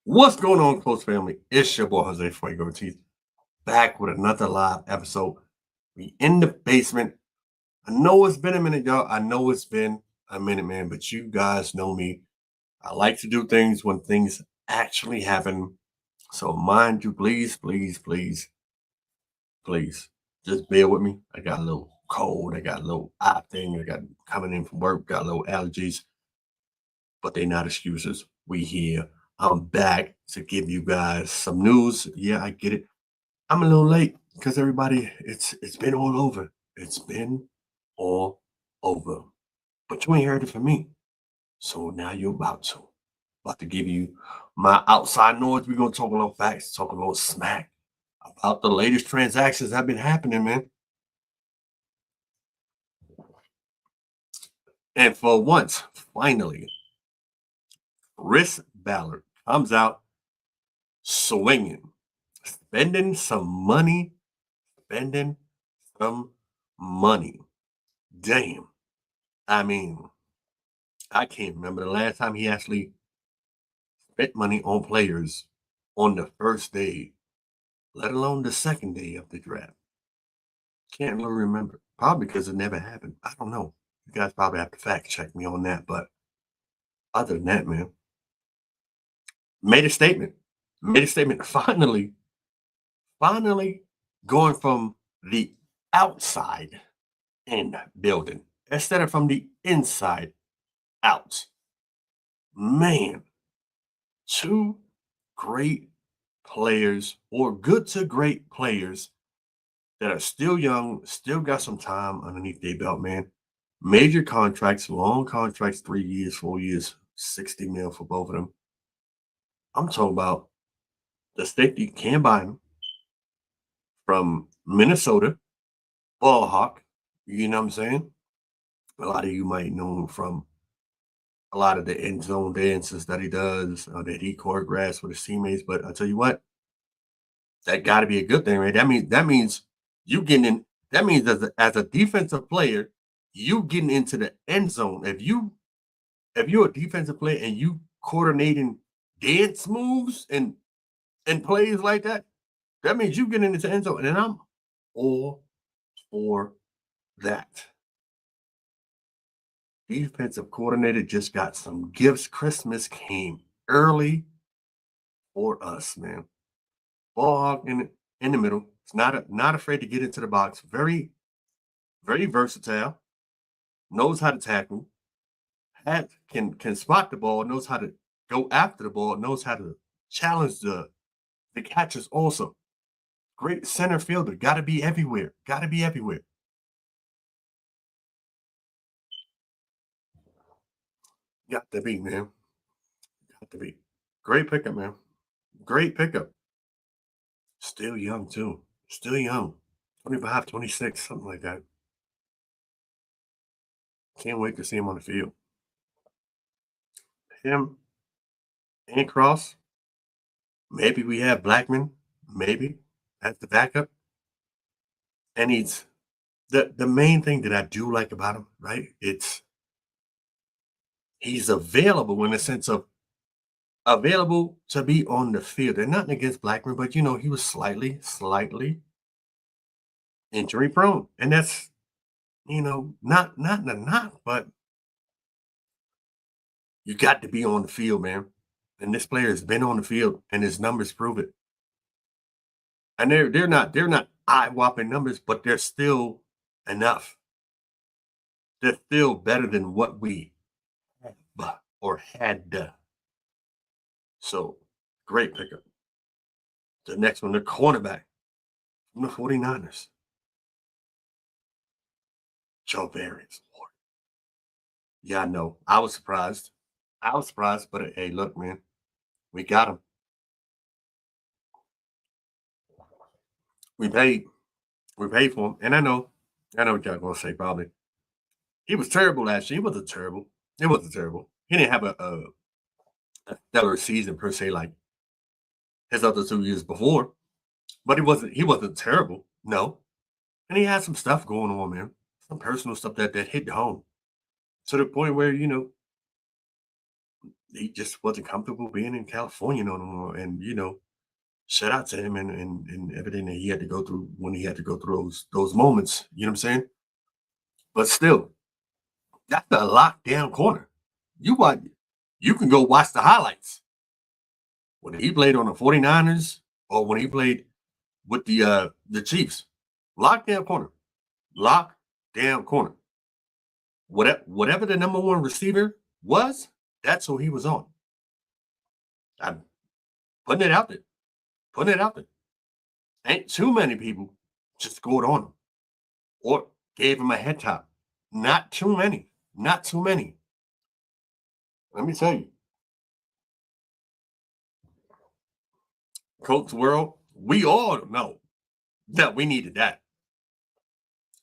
What's going on, Colts family? It's your boy Jose Fuego Ortiz back with another live episode. We in the basement. I know it's been a minute, y'all. I know it's been a minute, man, but you guys know me. I like to do things when things actually happen. So mind you, please, just bear with me. I got a little cold. I got a little eye thing. I got coming in from work. Got a little allergies, but they're not excuses. We here. I'm back to give you guys some news. Yeah, I get it. I'm a little late because everybody, it's been all over. It's been all over. But you ain't heard it from me. So now you're about to. About to give you my outside noise. We're gonna talk a little facts, talk a little smack about the latest transactions that have been happening, man. And for once, finally, Chris Ballard comes out swinging, spending some money, spending some money. Damn. I mean, I can't remember the last time he actually spent money on players on the first day, let alone the second day of the draft. Can't really remember. Probably because it never happened. I don't know. You guys probably have to fact check me on that. But other than that, man, made a statement. Made a statement. Finally going from the outside in building instead of from the inside out. Man, two great players or good to great players that are still young, still got some time underneath their belt, man. Major contracts, long contracts, 3 years, 4 years, 60 mil for both of them. I'm talking about the safety Cam Bynum from Minnesota, ball hawk. You know what I'm saying? A lot of you might know him from a lot of the end zone dances that he does, that he choreographs with his teammates. But I'll tell you what, that got to be a good thing, right? That means you getting in. That means as a defensive player, you getting into the end zone. If you're a defensive player and you coordinating dance moves and plays like that, that means you getting into the end zone. And I'm all for that. Defensive coordinator just got some gifts. Christmas came early for us, man. Ball hog in the middle. It's not afraid to get into the box. Very versatile. Knows how to tackle. Can spot the ball. Knows how to go after the ball. Knows how to challenge the catchers. Also, great center fielder. Got to be everywhere. Got to be everywhere. Got to be, man. Got to be. Great pickup, man. Great pickup. Still young too. Still young. 25, 26, something like that. Can't wait to see him on the field. Him and Cross. Maybe we have Blackman. Maybe as the backup. And the main thing that I do like about him, right? He's available in the sense of available to be on the field. And nothing against Blackman, but he was slightly injury prone. And that's not, but you got to be on the field, man. And this player has been on the field and his numbers prove it. And they're not eye-whopping numbers, but they're still enough. They're still better than what we have or had. So great pickup. The next one, the cornerback from the 49ers. Joe Barry's. Yeah, I know. I was surprised. But hey, look, man, we got him. We paid. We paid for him. And I know what y'all gonna say probably. He was terrible last year. He wasn't terrible. It wasn't terrible. He didn't have a stellar season per se like his other 2 years before. But he wasn't terrible. No. And he had some stuff going on, man. Some personal stuff that hit home. To the point where, he just wasn't comfortable being in California no more. And shout out to him and everything that he had to go through when he had to go through those moments. You know what I'm saying? But still, that's a lockdown corner. You watch, you can go watch the highlights when he played on the 49ers or when he played with the Chiefs. Lockdown corner. Lockdown corner. Whatever the number one receiver was, that's who he was on. I'm putting it out there. Putting it out there. Ain't too many people just scored on him or gave him a head top. Not too many. Not too many. Let me tell you, Colts world, we all know that we needed that.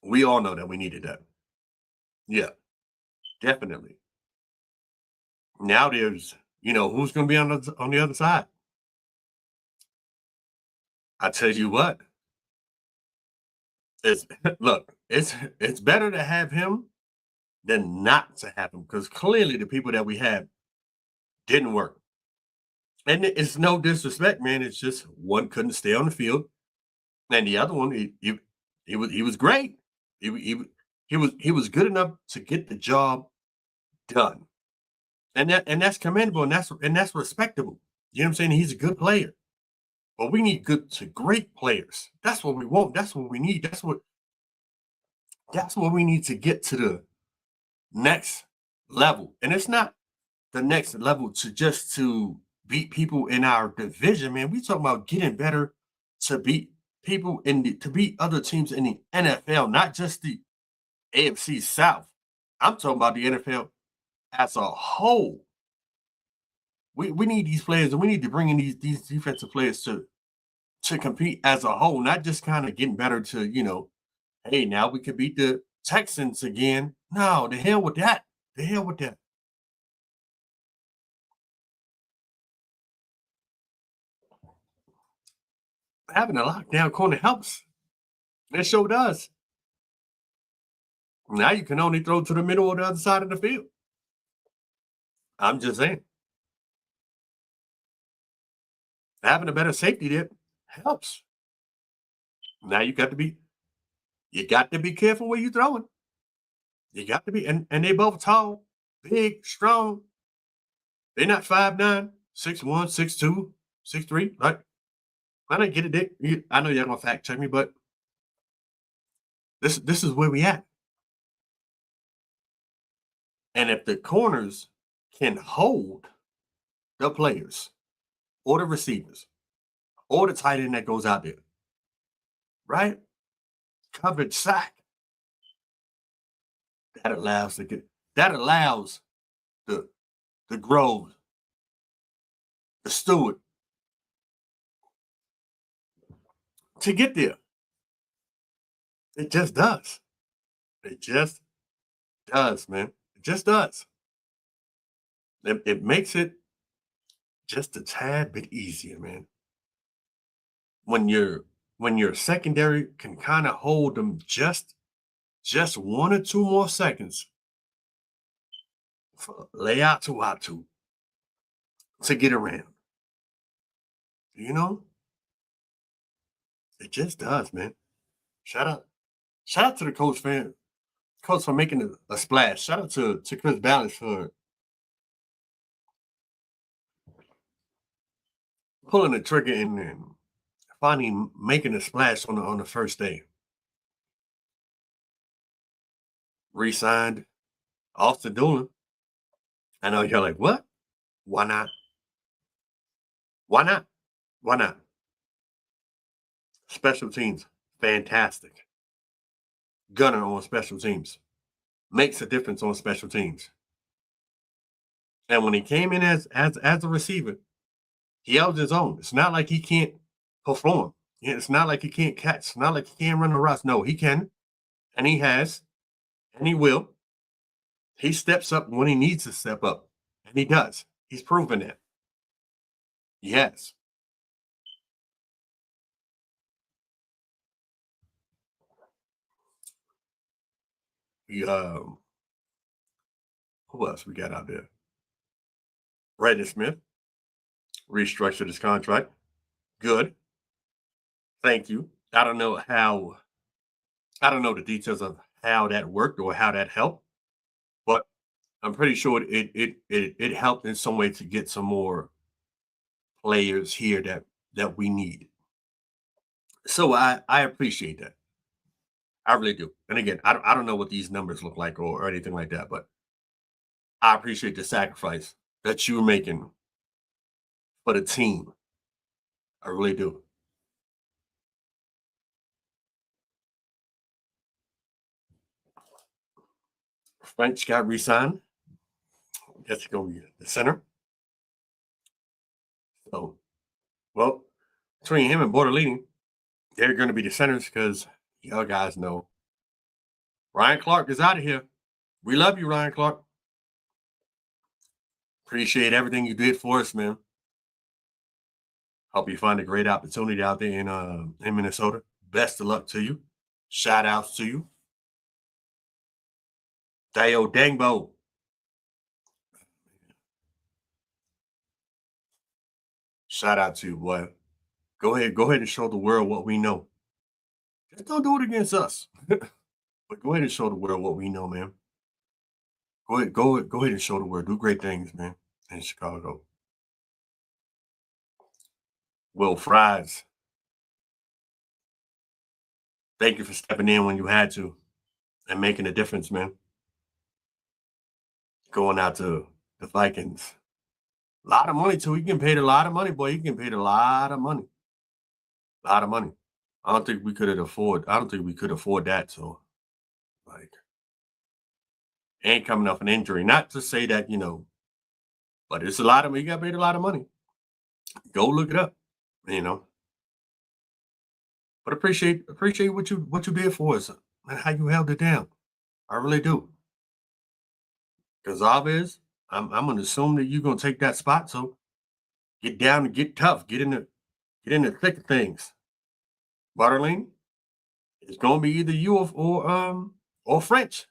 We all know that we needed that. Yeah, definitely. Now there's, who's going to be on the other side? I tell you what, it's look, it's better to have him than not to have him because clearly the people that we had didn't work. And it's no disrespect, man. It's just one couldn't stay on the field, and the other one, he was great. He was good enough to get the job done, and that's commendable, and that's respectable. You know what I'm saying? He's a good player, but we need good to great players. That's what we want. That's what we need. That's what we need to get to the next level. And it's not the next level to beat people in our division, man. We talking about getting better to beat people to beat other teams in the NFL, not just the AFC South. I'm talking about the NFL as a whole. We need these players, and we need to bring in these defensive players to compete as a whole, not just kind of getting better to hey, now we can beat the Texans again. No, the hell with that. The hell with that. Having a lockdown corner helps. It sure does. Now you can only throw to the middle or the other side of the field. I'm just saying, having a better safety there helps. Now you got to be careful where you're throwing. You got to be, and they both tall, big, strong. They're not 5'9", 6'1", 6'2", 6'3". Like I didn't get it. I know you're gonna fact check me, but this is where we at. And if the corners can hold the players or the receivers or the tight end that goes out there, right? Covered sack, that allows the the Grove, the Stewart to get there. It just does. It just does, man. It just does. It makes it just a tad bit easier, man. When your secondary can kind of hold them just 1 or 2 more seconds for layout to out to get around. You know, it just does, man. Shout out, shout out to the coach for making a splash. Shout out to Chris Balance for pulling the trigger and finally making a splash on the first day. Re-signed Austin Doolin. I know you're like, what? Why not? Why not? Why not? Special teams, fantastic. Gunner on special teams makes a difference on special teams. And when he came in as a receiver, he held his own. It's not like he can't perform. It's not like he can't catch. It's not like he can't run the routes. No, he can, and he has, and he will. He steps up when he needs to step up, and he does. He's proven it. Yes. He, who else we got out there? Brandon Smith restructured his contract. Good. Thank you. I don't know the details of how that worked or how that helped, but I'm pretty sure it helped in some way to get some more players here that we need. So I appreciate that. I really do. And again, I don't know what these numbers look like or anything like that, but I appreciate the sacrifice that you're making for the team. I really do. French got re-signed. That's going to be the center. So, well, between him and Bortolini, they're going to be the centers because y'all guys know Ryan Clark is out of here. We love you, Ryan Clark. Appreciate everything you did for us, man. Hope you find a great opportunity out there in Minnesota. Best of luck to you. Shout outs to you. Dayo Dangbo. Shout out to you, boy. Go ahead and show the world what we know. Just don't do it against us. But go ahead and show the world what we know, man. Go ahead and show the world. Do great things, man, in Chicago. Will Fries, thank you for stepping in when you had to and making a difference, man. Going out to the Vikings. A lot of money too. You can pay a lot of money, boy. You can pay a lot of money. A lot of money. I don't think we could afford. I don't think we could afford that. So, like, ain't coming off an injury. Not to say that but it's a lot of. You got paid a lot of money. Go look it up. You know, but appreciate what you did for us and how you held it down. I really do. Because obvious, I'm gonna assume that you're gonna take that spot. So get down and get tough. Get in the thick of things. Butterling, it's gonna be either you or French.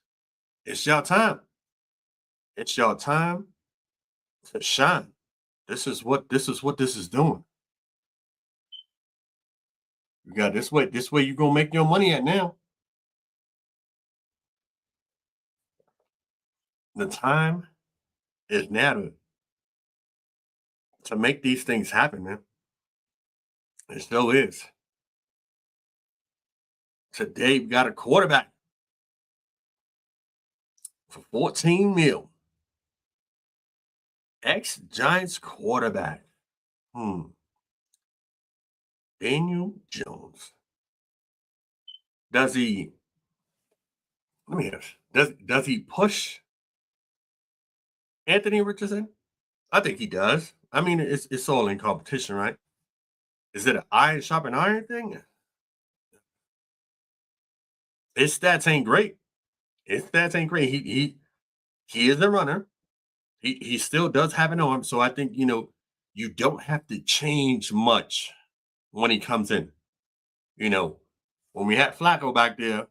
It's your time. It's your time to shine. This is doing. You got this way you gonna make your money at now. The time is now to make these things happen, man. It still is. Today we got a quarterback for 14 mil. Ex-Giants quarterback. Daniel Jones. Does he let me ask, does he push Anthony Richardson? I think he does. I mean, it's all in competition, right? Is it an iron sharpen iron thing? His stats ain't great. His stats ain't great. He is a runner. He still does have an arm, so I think you don't have to change much when he comes in. You know, when we had Flacco back there,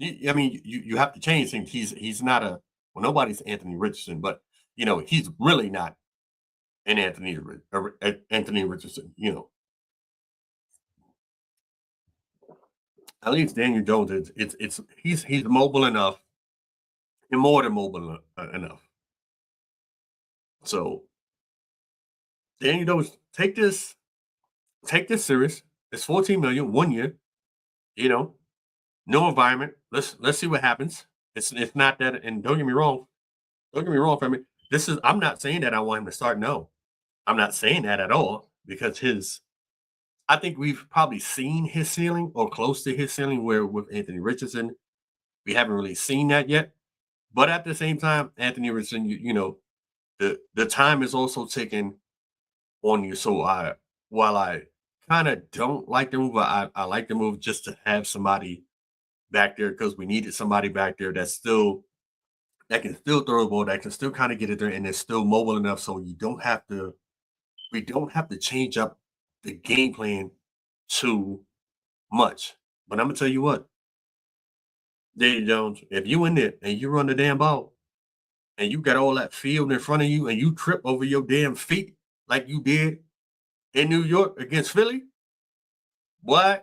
I mean, you have to change things. He's not a well, nobody's Anthony Richardson, but he's really not an Anthony Richardson. At least Daniel Jones is he's mobile enough and more than mobile enough. So Daniel Jones, take this serious. It's 14 million, 1 year. You know, no environment. Let's see what happens. It's not that, and don't get me wrong. Don't get me wrong, family. This is I'm not saying that I want him to start. No, I'm not saying that at all because his I think we've probably seen his ceiling or close to his ceiling. Where with Anthony Richardson, we haven't really seen that yet. But at the same time, Anthony Richardson, the time is also ticking on you. So while I kind of don't like the move, I like the move just to have somebody back there because we needed somebody back there that can still throw the ball, that can still kind of get it there, and is still mobile enough so we don't have to change up the game plan too much. But I'm gonna tell you what, Daniel Jones, if you in there and you run the damn ball, and you got all that field in front of you and you trip over your damn feet like you did in New York against Philly, boy,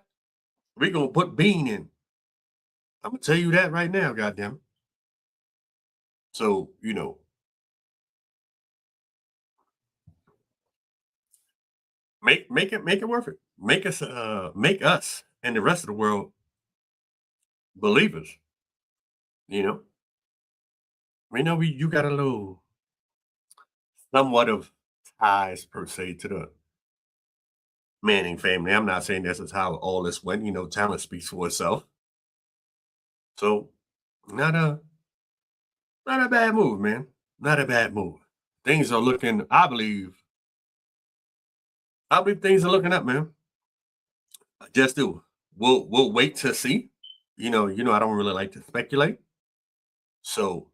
we gonna put Bean in. I'm gonna tell you that right now, goddamn. So, make it worth it. Make us and the rest of the world believers. You know, we know you got a little somewhat of ties per se to the Manning family. I'm not saying this is how all this went. Talent speaks for itself. So not a not a bad move, man. Not a bad move. Things are looking. I believe things are looking up, man. Just do. We'll wait to see. I don't really like to speculate. So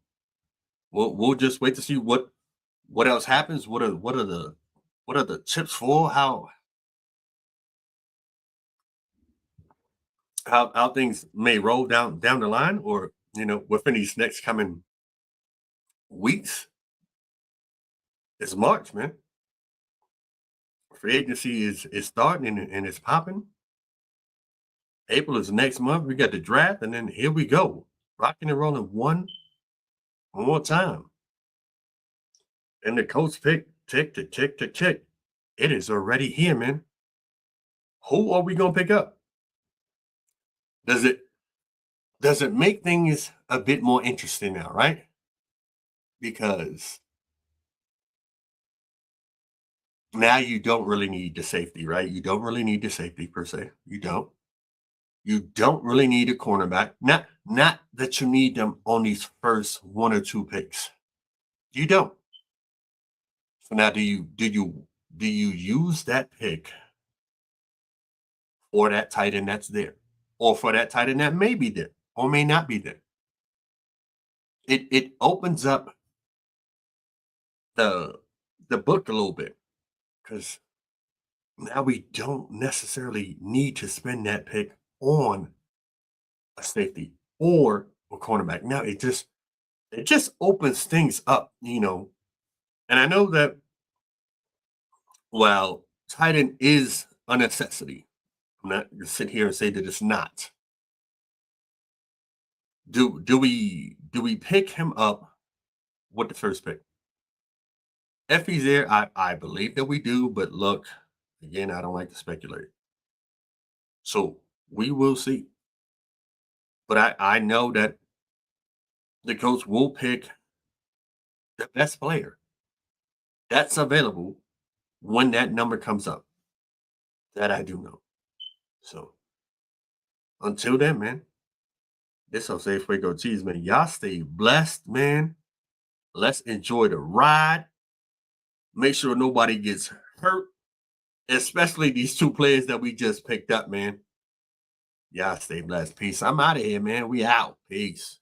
we'll just wait to see what else happens. What are the chips for? How things may roll down the line, or within these next coming weeks. It's March, man. Free agency is starting and it's popping. April is next month. We got the draft, and then here we go, rocking and rolling one more time. And the Colts pick, tick to tick to tick. It is already here, man. Who are we gonna pick up? Does it does it make things a bit more interesting now, right? Because now you don't really need the safety, right? You don't really need the safety per se. You don't. You don't really need a cornerback. Not that you need them on these first one or two picks. You don't. So now do you use that pick for that tight end that's there? Or for that tight end that may be there or may not be there? It opens up the the book a little bit because now we don't necessarily need to spend that pick on a safety or a cornerback. Now it just opens things up. And I know that while tight end is a necessity, I'm not gonna sit here and say that it's not. Do we pick him up with the first pick? If he's there, I believe that we do, but look, again, I don't like to speculate. So we will see. But I know that the coach will pick the best player that's available when that number comes up. That I do know. So until then, man, this Jose Fuego Cheese, man. Y'all stay blessed, man. Let's enjoy the ride. Make sure nobody gets hurt, especially these two players that we just picked up, man. Y'all stay blessed. Peace. I'm out of here, man. We out. Peace.